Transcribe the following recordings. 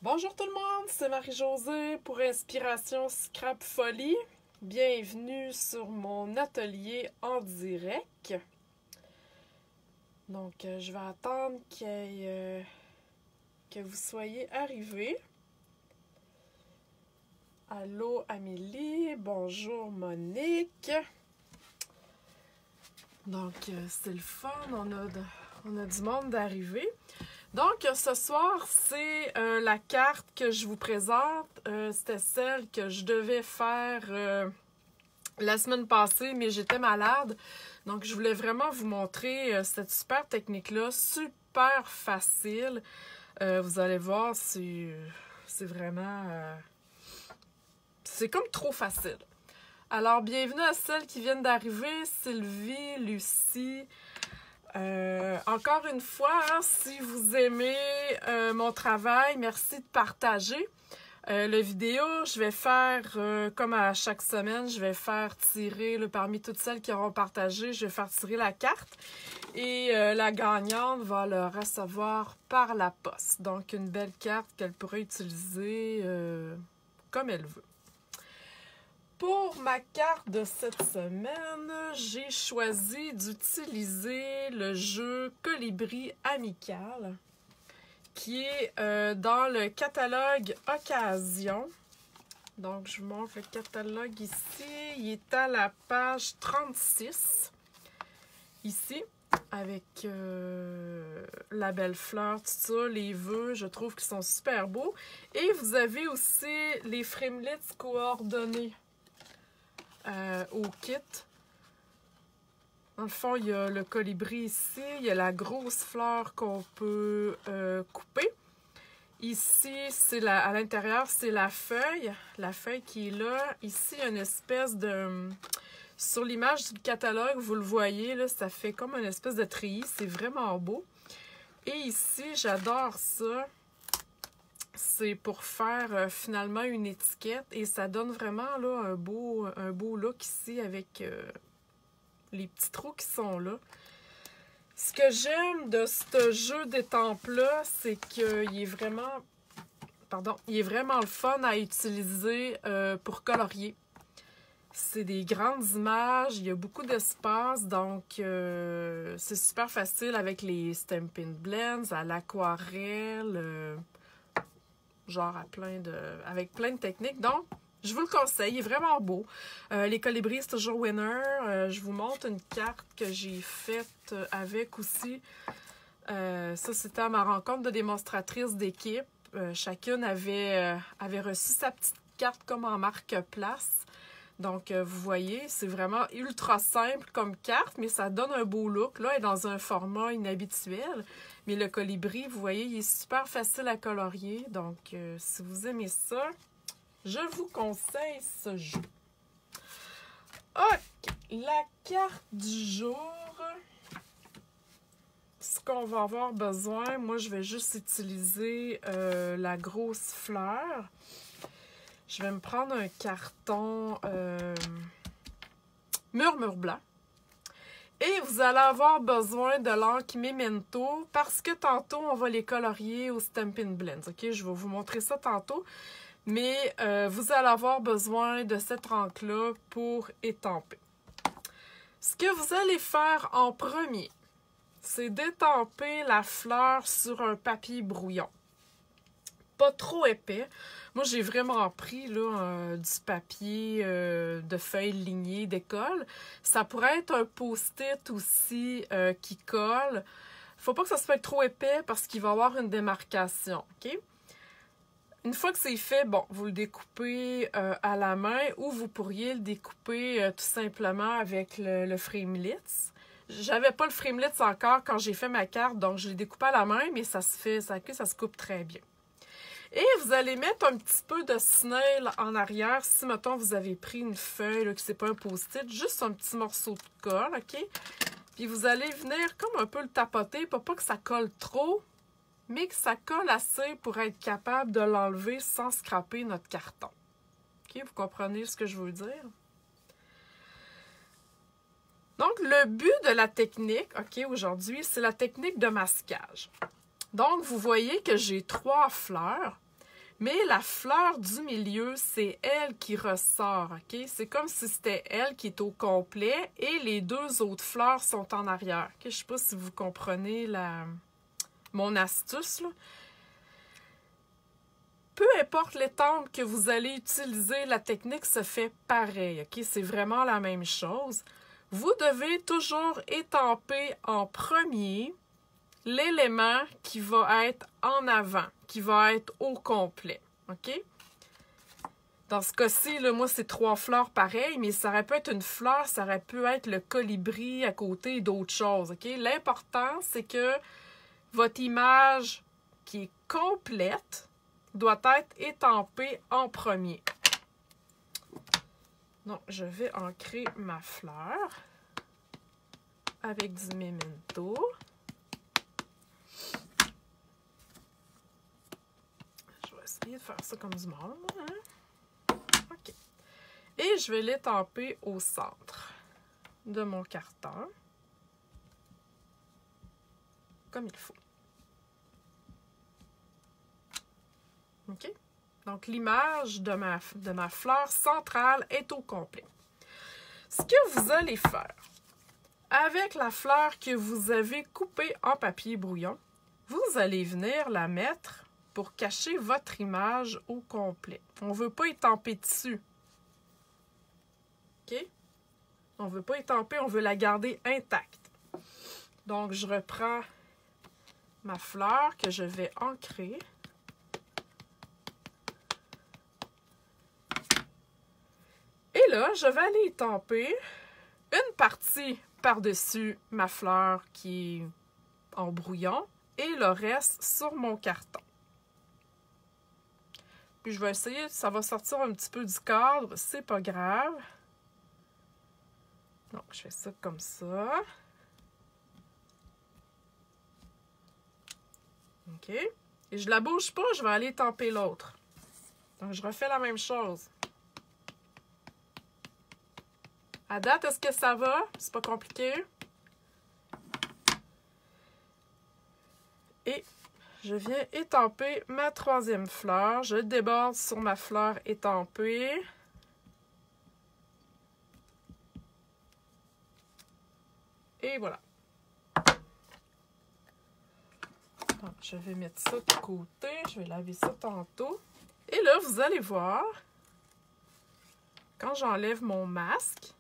Bonjour tout le monde, c'est Marie-Josée pour Inspiration Scrap Folie. Bienvenue sur mon atelier en direct. Donc, je vais attendre que vous soyez arrivés. Allô Amélie, bonjour Monique. Donc, c'est le fun, on a du monde d'arriver. Donc, ce soir, c'est la carte que je vous présente. C'était celle que je devais faire la semaine passée, mais j'étais malade. Donc, je voulais vraiment vous montrer cette super technique-là, super facile. Vous allez voir, c'est vraiment... c'est comme trop facile. Alors, bienvenue à celles qui viennent d'arriver, Sylvie, Lucie... encore une fois, hein, si vous aimez mon travail, merci de partager. La vidéo, je vais faire, comme à chaque semaine, je vais faire tirer, parmi toutes celles qui auront partagé, je vais faire tirer la carte. Et la gagnante va le recevoir par la poste. Donc, une belle carte qu'elle pourrait utiliser comme elle veut. Pour ma carte de cette semaine, j'ai choisi d'utiliser le jeu Colibri Amical, qui est dans le catalogue Occasion. Donc, je vous montre le catalogue ici. Il est à la page 36, ici, avec la belle fleur, tout ça, les vœux, je trouve qu'ils sont super beaux. Et vous avez aussi les framelits coordonnés. Au kit. Dans le fond, il y a le colibri ici, il y a la grosse fleur qu'on peut couper. Ici, à l'intérieur, c'est la feuille qui est là. Ici, il y a une espèce de... Sur l'image du catalogue, vous le voyez, là, ça fait comme une espèce de treillis, c'est vraiment beau. Et ici, j'adore ça. C'est pour faire finalement une étiquette et ça donne vraiment là, un beau look ici avec les petits trous qui sont là. Ce que j'aime de ce jeu d'étampes-là, c'est qu'il est vraiment, il est vraiment le fun à utiliser pour colorier. C'est des grandes images, il y a beaucoup d'espace, donc c'est super facile avec les Stampin' Blends, à l'aquarelle, genre avec plein de techniques. Donc, je vous le conseille, il est vraiment beau. Les colibris, c'est toujours winner. Je vous montre une carte que j'ai faite avec aussi. Ça, c'était à ma rencontre de démonstratrices d'équipe. Chacune avait reçu sa petite carte comme en marque-place. Donc, vous voyez, c'est vraiment ultra simple comme carte, mais ça donne un beau look. Là, elle est dans un format inhabituel. Mais le colibri, vous voyez, il est super facile à colorier. Donc, si vous aimez ça, je vous conseille ce jeu. OK, la carte du jour. Ce qu'on va avoir besoin, moi, je vais juste utiliser la grosse fleur. Je vais me prendre un carton murmure blanc. Et vous allez avoir besoin de l'encre Memento parce que tantôt, on va les colorier au Stampin' Blends. OK, je vais vous montrer ça tantôt. Mais vous allez avoir besoin de cette encre-là pour étamper. Ce que vous allez faire en premier, c'est d'étamper la fleur sur un papier brouillon. Pas trop épais. Moi, j'ai vraiment pris là, du papier de feuilles lignées d'école. Ça pourrait être un post-it aussi qui colle. Faut pas que ça soit trop épais parce qu'il va y avoir une démarcation. OK? Une fois que c'est fait, bon, vous le découpez à la main ou vous pourriez le découper tout simplement avec le framelits. J'avais pas le framelits encore quand j'ai fait ma carte, donc je l'ai découpé à la main, mais ça se coupe très bien. Et vous allez mettre un petit peu de snail en arrière. Si, mettons, vous avez pris une feuille, là, que c'est pas un post-it, juste un petit morceau de colle, OK? Puis vous allez venir comme un peu le tapoter pour pas que ça colle trop, mais que ça colle assez pour être capable de l'enlever sans scraper notre carton. OK? Vous comprenez ce que je veux dire? Donc, le but de la technique, OK, aujourd'hui, c'est la technique de masquage. Donc, vous voyez que j'ai 3 fleurs. Mais la fleur du milieu, c'est elle qui ressort, OK? C'est comme si c'était elle qui est au complet et les deux autres fleurs sont en arrière. OK? Je ne sais pas si vous comprenez mon astuce, là. Peu importe l'étampe que vous allez utiliser, la technique se fait pareil, OK? C'est vraiment la même chose. Vous devez toujours étamper en premier l'élément qui va être en avant, qui va être au complet, OK? Dans ce cas-ci, moi, c'est 3 fleurs pareilles, mais ça aurait pu être une fleur, ça aurait pu être le colibri à côté d'autres choses, OK? L'important, c'est que votre image qui est complète doit être étampée en premier. Donc, je vais ancrer ma fleur avec du Memento. De faire ça comme du monde. Hein? OK. Et je vais l'étamper au centre de mon carton. Comme il faut. OK? Donc, l'image de ma fleur centrale est au complet. Ce que vous allez faire, avec la fleur que vous avez coupée en papier brouillon, vous allez venir la mettre pour cacher votre image au complet. On ne veut pas étamper dessus. OK? On ne veut pas étamper, on veut la garder intacte. Donc, je reprends ma fleur que je vais ancrer. Et là, je vais aller étamper une partie par-dessus ma fleur qui est en brouillon et le reste sur mon carton. Puis je vais essayer, ça va sortir un petit peu du cadre, c'est pas grave. Donc, je fais ça comme ça. OK. Et je la bouge pas, je vais aller étamper l'autre. Donc, je refais la même chose. À date, est-ce que ça va? C'est pas compliqué. Et je viens étamper ma 3e fleur. Je déborde sur ma fleur étampée. Et voilà. Donc, je vais mettre ça de côté. Je vais laver ça tantôt. Et là, vous allez voir, quand j'enlève mon masque,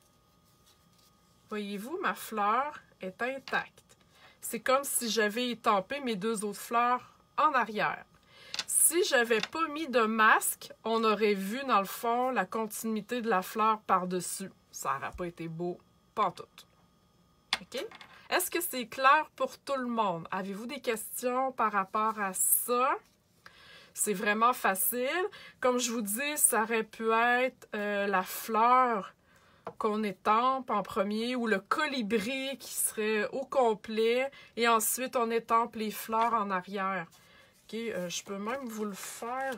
voyez-vous, ma fleur est intacte. C'est comme si j'avais étampé mes 2 autres fleurs en arrière. Si j'avais pas mis de masque, on aurait vu dans le fond la continuité de la fleur par-dessus. Ça n'aurait pas été beau, pantoute. OK? Est-ce que c'est clair pour tout le monde? Avez-vous des questions par rapport à ça? C'est vraiment facile. Comme je vous dis, ça aurait pu être la fleur qu'on étampe en premier ou le colibri qui serait au complet et ensuite on étampe les fleurs en arrière. OK, je peux même vous le faire...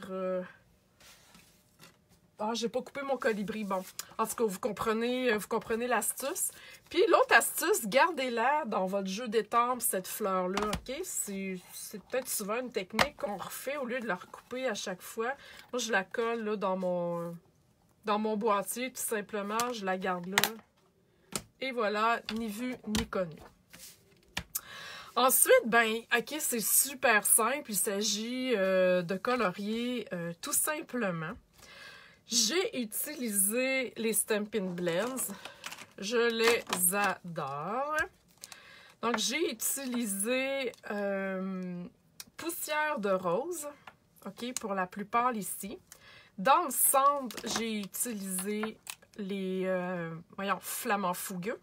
Ah, j'ai pas coupé mon colibri. Bon, en tout cas, vous comprenez l'astuce. Puis l'autre astuce, gardez-la dans votre jeu d'étampe, cette fleur-là, OK? C'est peut-être souvent une technique qu'on refait au lieu de la recouper à chaque fois. Moi, je la colle là, dans mon boîtier, tout simplement. Je la garde là. Et voilà, ni vu ni connu. Ensuite, ben, OK, c'est super simple. Il s'agit de colorier tout simplement. J'ai utilisé les Stampin' Blends. Je les adore. Donc, j'ai utilisé poussière de rose, OK, pour la plus pâle ici. Dans le centre, j'ai utilisé les flamants fougueux.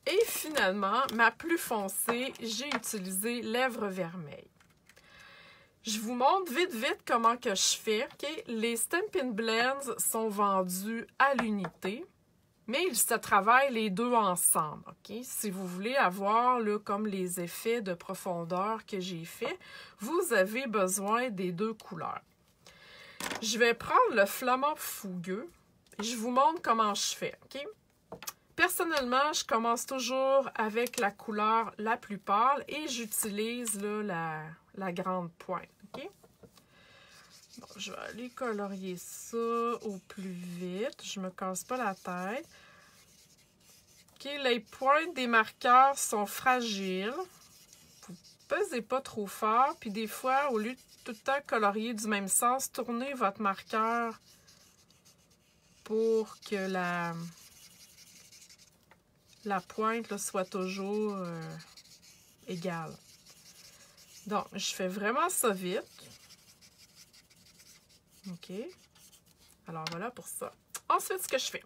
Et finalement, ma plus foncée, j'ai utilisé lèvres vermeilles. Je vous montre vite comment que je fais. Okay? Les Stampin' Blends sont vendus à l'unité, mais ils se travaillent les deux ensemble. Okay? Si vous voulez avoir là, comme les effets de profondeur que j'ai fait, vous avez besoin des 2 couleurs. Je vais prendre le flamant fougueux. Je vous montre comment je fais. Okay? Personnellement, je commence toujours avec la couleur la plus pâle et j'utilise la grande pointe. Okay? Bon, je vais aller colorier ça au plus vite. Je me casse pas la tête. OK, les pointes des marqueurs sont fragiles. Vous pesez pas trop fort. Puis des fois, au lieu de tout le temps colorier du même sens, tournez votre marqueur pour que la pointe là, soit toujours égale. Donc, je fais vraiment ça vite. OK. Alors, voilà pour ça. Ensuite, ce que je fais,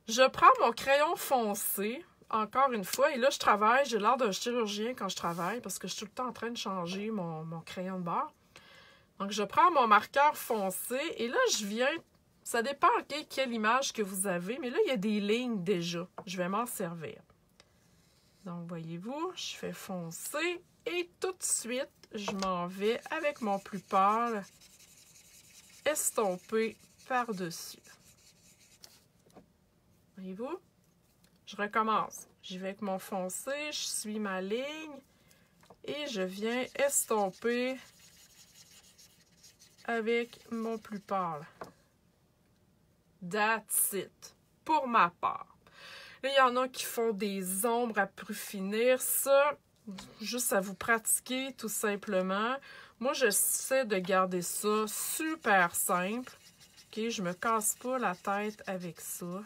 je prends mon crayon foncé, encore une fois, et là, je travaille, j'ai l'air d'un chirurgien quand je travaille, parce que je suis tout le temps en train de changer mon crayon de bord. Donc, je prends mon marqueur foncé, et là, je viens, ça dépend, OK, quelle image que vous avez, mais là, il y a des lignes déjà. Je vais m'en servir. Donc, voyez-vous, je fais foncer, et tout de suite, je m'en vais avec mon plus pâle estomper par-dessus. Voyez-vous? Je recommence. J'y vais avec mon foncé, je suis ma ligne et je viens estomper avec mon plus pâle. That's it. Pour ma part. Là, il y en a qui font des ombres à plus finir. Ça, juste à vous pratiquer tout simplement. Moi, j'essaie de garder ça super simple. OK, je me casse pas la tête avec ça.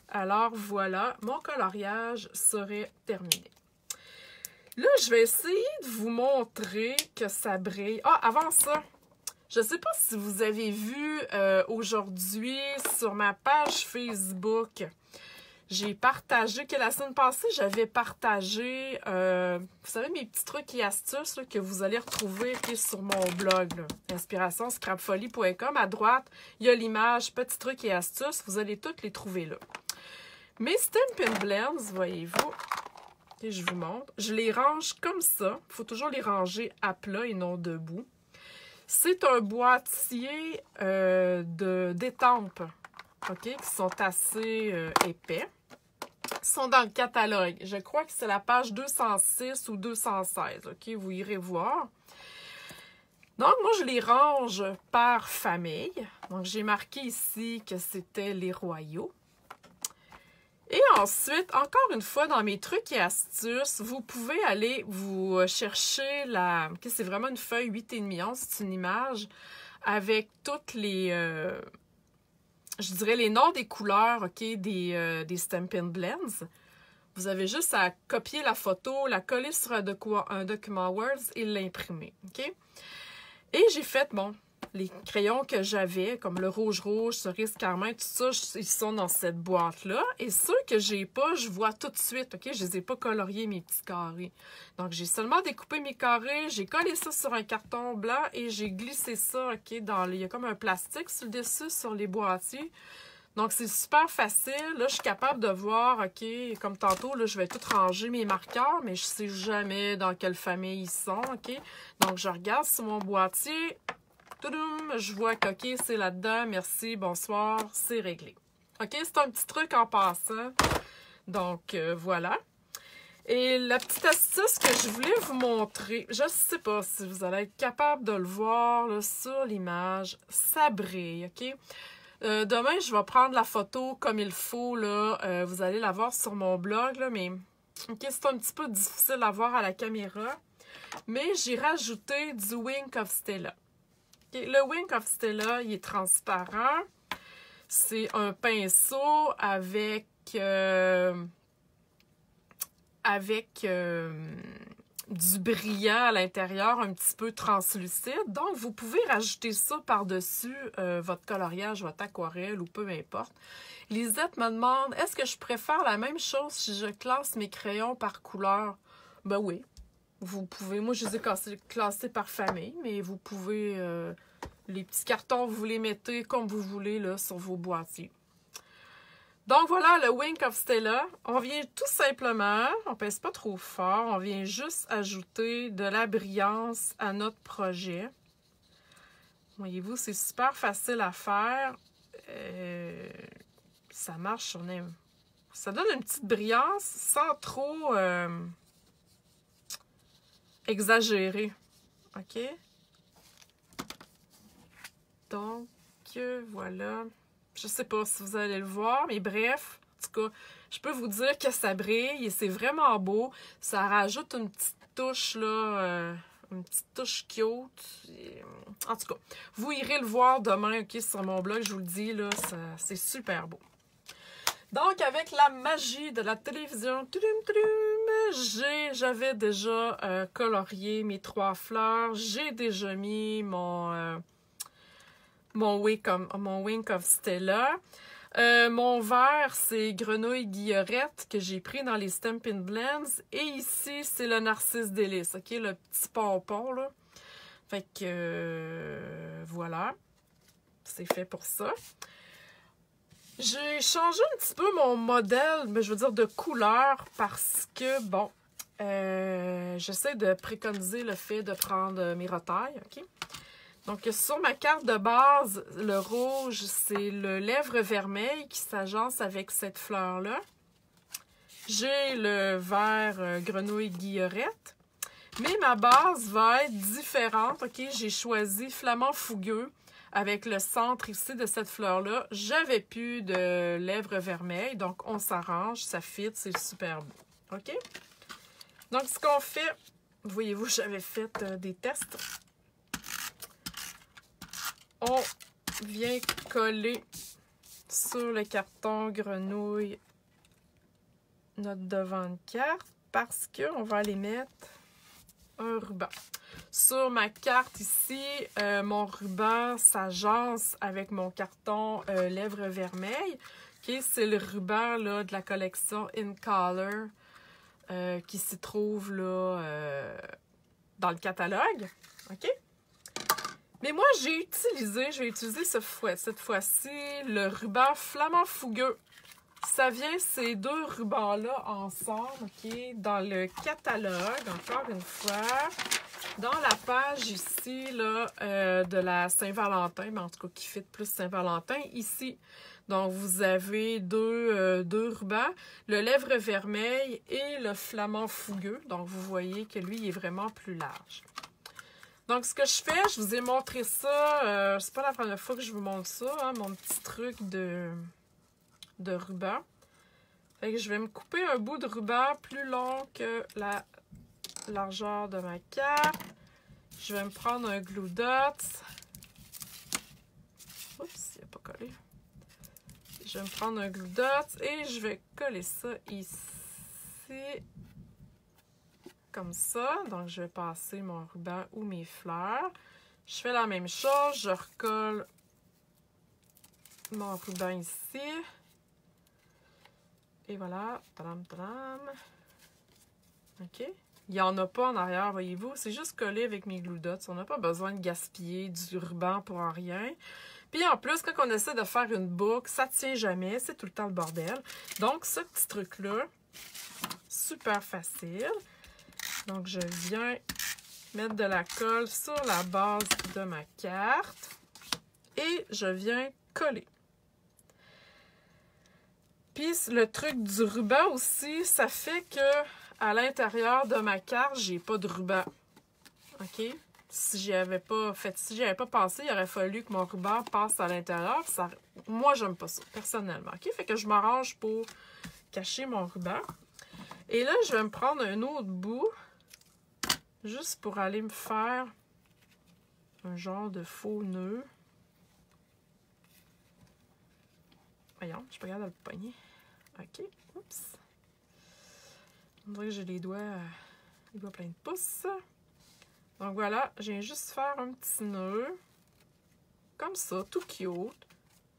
Alors, voilà, mon coloriage serait terminé. Là, je vais essayer de vous montrer que ça brille. Ah, avant ça, je ne sais pas si vous avez vu aujourd'hui sur ma page Facebook, j'ai partagé, que la semaine passée, j'avais partagé, vous savez, mes petits trucs et astuces là, que vous allez retrouver sur mon blog, inspirationscrapfolie.com. À droite, il y a l'image petits trucs et astuces. Vous allez toutes les trouver là. Mes Stampin' Blends, voyez-vous, et je vous montre, je les range comme ça. Il faut toujours les ranger à plat et non debout. C'est un boîtier d'étampes, OK, qui sont assez épais. Ils sont dans le catalogue. Je crois que c'est la page 206 ou 216, OK? Vous irez voir. Donc, moi, je les range par famille. Donc, j'ai marqué ici que c'était les royaux. Et ensuite, encore une fois, dans mes trucs et astuces, vous pouvez aller vous chercher la... Okay, c'est vraiment une feuille 8,5 onces, c'est une image avec toutes les... je dirais les noms des couleurs, OK, des Stampin' Blends. Vous avez juste à copier la photo, la coller sur un document Word et l'imprimer, OK? Et j'ai fait, bon, les crayons que j'avais, comme le rouge, cerise, carmin, tout ça, ils sont dans cette boîte-là. Et ceux que j'ai pas, je vois tout de suite, OK? Je les ai pas coloriés, mes petits carrés. Donc, j'ai seulement découpé mes carrés, j'ai collé ça sur un carton blanc et j'ai glissé ça, OK? Il y a comme un plastique sur le dessus, sur les boîtiers. Donc, c'est super facile. Là, je suis capable de voir, OK, comme tantôt, là, je vais tout ranger mes marqueurs, mais je sais jamais dans quelle famille ils sont, OK? Donc, je regarde sur mon boîtier. Toudoum, je vois que, OK, c'est là-dedans. Merci, bonsoir, c'est réglé. OK, c'est un petit truc en passant. Donc, voilà. Et la petite astuce que je voulais vous montrer, je ne sais pas si vous allez être capable de le voir là, sur l'image, ça brille, OK? Demain, je vais prendre la photo comme il faut, là. Vous allez la voir sur mon blog, là, mais OK, c'est un petit peu difficile à voir à la caméra. Mais j'ai rajouté du Wink of Stella. Okay, le Wink of Stella, il est transparent. C'est un pinceau avec du brillant à l'intérieur, un petit peu translucide. Donc, vous pouvez rajouter ça par-dessus votre coloriage, votre aquarelle ou peu importe. Lisette me demande, est-ce que je préfère la même chose si je classe mes crayons par couleur? Ben oui, vous pouvez. Moi, je les ai classés par famille, mais vous pouvez, les petits cartons, vous les mettez comme vous voulez là, sur vos boîtiers. Donc, voilà le Wink of Stella. On vient tout simplement, on ne pèse pas trop fort, on vient juste ajouter de la brillance à notre projet. Voyez-vous, c'est super facile à faire. Ça marche, ça donne une petite brillance sans trop exagérer. OK? Donc, voilà. Je sais pas si vous allez le voir, mais bref, en tout cas, je peux vous dire que ça brille et c'est vraiment beau. Ça rajoute une petite touche, là, une petite touche cute. Et, en tout cas, vous irez le voir demain, ok, sur mon blog, je vous le dis, là, c'est super beau. Donc, avec la magie de la télévision, j'avais déjà colorié mes 3 fleurs. J'ai déjà mis mon Wink of Stella. Mon vert, c'est Grenouille Guillerette que j'ai pris dans les Stampin' Blends. Et ici, c'est le Narcisse Délice, ok? Le petit pompon, là. Fait que, voilà. C'est fait pour ça. J'ai changé un petit peu mon modèle, mais je veux dire de couleur, parce que, bon, j'essaie de préconiser le fait de prendre mes retailles, ok? Donc, sur ma carte de base, le rouge, c'est le lèvre vermeil qui s'agence avec cette fleur-là. J'ai le vert grenouille guillerette. Mais ma base va être différente, ok? J'ai choisi flamand fougueux avec le centre ici de cette fleur-là. J'avais plus de lèvres vermeilles, donc on s'arrange, ça fit, c'est super beau, ok? Donc, ce qu'on fait, voyez-vous, j'avais fait des tests. On vient coller sur le carton grenouille notre devant de carte parce qu'on va aller mettre un ruban. Sur ma carte ici, mon ruban s'agence avec mon carton lèvres vermeilles. Okay? C'est le ruban là, de la collection In Color qui s'y trouve là, dans le catalogue. OK? Mais moi, je vais utiliser cette fois-ci le ruban flamand fougueux. Ça vient ces 2 rubans-là ensemble, ok, dans le catalogue, encore une fois, dans la page ici, là, de la Saint-Valentin, mais en tout cas qui fit plus Saint-Valentin, ici. Donc, vous avez deux rubans, le lèvre vermeil et le flamand fougueux. Donc, vous voyez que lui, il est vraiment plus large. Donc, ce que je fais, je vous ai montré ça, c'est pas la première fois que je vous montre ça, hein, mon petit truc de ruban. Fait que je vais me couper un bout de ruban plus long que la largeur de ma carte. Je vais me prendre un glue dot. Oups, il n'a pas collé. Je vais me prendre un glue dot et je vais coller ça ici. Comme ça. Donc, je vais passer mon ruban ou mes fleurs. Je fais la même chose. Je recolle mon ruban ici. Et voilà. Tadam, tadam. OK. Il n'y en a pas en arrière, voyez-vous. C'est juste collé avec mes glue dots. On n'a pas besoin de gaspiller du ruban pour rien. Puis en plus, quand on essaie de faire une boucle, ça ne tient jamais. C'est tout le temps le bordel. Donc, ce petit truc-là, super facile. Donc, je viens mettre de la colle sur la base de ma carte. Et je viens coller. Puis, le truc du ruban aussi, ça fait que à l'intérieur de ma carte, j'ai pas de ruban. OK? Si j'y avais pas pensé, il aurait fallu que mon ruban passe à l'intérieur. Moi, j'aime pas ça, personnellement. OK? Fait que je m'arrange pour cacher mon ruban. Et là, je vais me prendre un autre bout, juste pour aller me faire un genre de faux nœud. Voyons, je suis pas capable de le pogner. OK. Oups. On dirait que j'ai les doigts pleins de pouces. Donc voilà, je viens juste faire un petit nœud. Comme ça, tout cute.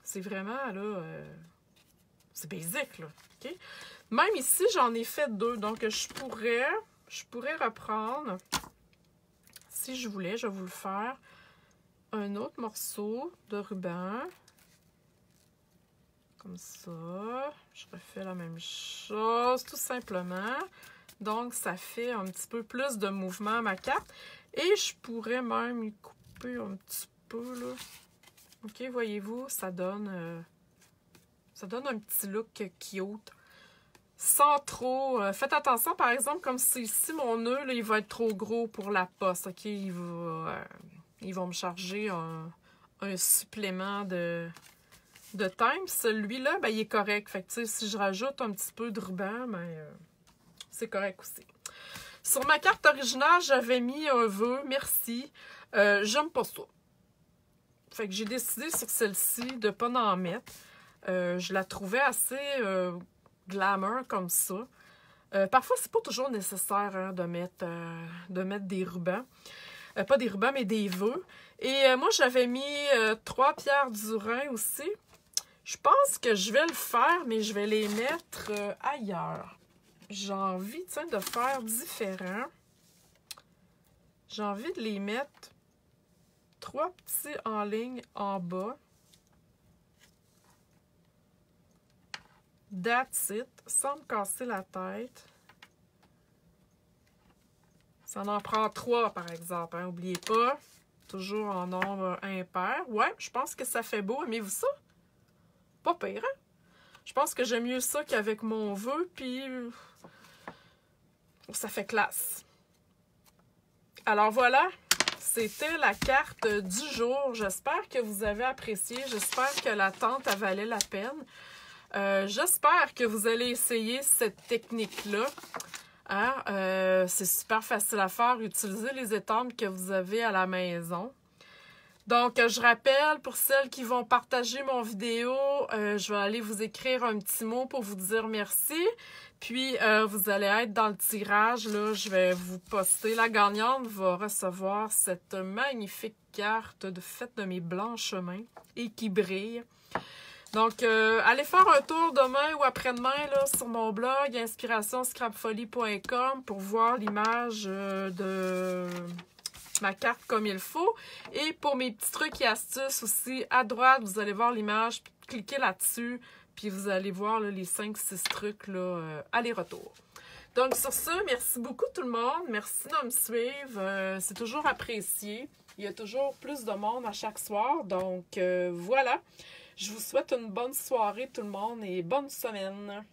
C'est vraiment, là, c'est basique, là. OK? Même ici, j'en ai fait 2. Donc, je pourrais reprendre, si je voulais, je vais vous le faire, un autre morceau de ruban. Comme ça. Je refais la même chose, tout simplement. Donc, ça fait un petit peu plus de mouvement à ma carte. Et je pourrais même y couper un petit peu, là. OK, voyez-vous, ça donne un petit look cute. Sans trop... faites attention, par exemple, comme c'est ici, mon nœud, là, il va être trop gros pour la poste. OK, ils vont me charger un supplément de thème. Celui-là, ben, il est correct. Fait que, si je rajoute un petit peu de ruban, ben, c'est correct aussi. Sur ma carte originale, j'avais mis un vœu, merci. J'aime pas ça. Fait que j'ai décidé sur celle-ci de ne pas en mettre. Je la trouvais assez glamour comme ça. Parfois, c'est pas toujours nécessaire hein, de mettre des rubans. Pas des rubans, mais des vœux. Et moi, j'avais mis 3 pierres du Rhin aussi. Je pense que je vais le faire, mais je vais les mettre ailleurs. J'ai envie, tiens, de faire différent. J'ai envie de les mettre 3 petits en ligne en bas. That's it. Sans me casser la tête. Ça en prend 3, par exemple. Hein? N'oubliez pas. Toujours en nombre impair. Ouais, je pense que ça fait beau. Aimez-vous ça? Pas pire, hein? Je pense que j'aime mieux ça qu'avec mon vœu. Puis, ça fait classe. Alors voilà. C'était la carte du jour. J'espère que vous avez apprécié. J'espère que l'attente a valu la peine. J'espère que vous allez essayer cette technique-là. Hein? C'est super facile à faire. Utilisez les étampes que vous avez à la maison. Donc, je rappelle, pour celles qui vont partager mon vidéo, je vais aller vous écrire un petit mot pour vous dire merci. Puis, vous allez être dans le tirage. Là, je vais vous poster. La gagnante va recevoir cette magnifique carte faite de mes blanches mains et qui brille. Donc, allez faire un tour demain ou après-demain là, sur mon blog inspirationscrapfolie.com pour voir l'image de ma carte comme il faut. Et pour mes petits trucs et astuces aussi, à droite, vous allez voir l'image, cliquez là-dessus, puis vous allez voir là, les 5-6 trucs là, aller-retour. Donc, sur ce, merci beaucoup tout le monde. Merci de me suivre. C'est toujours apprécié. Il y a toujours plus de monde à chaque soir. Donc, voilà. Je vous souhaite une bonne soirée tout le monde et bonne semaine.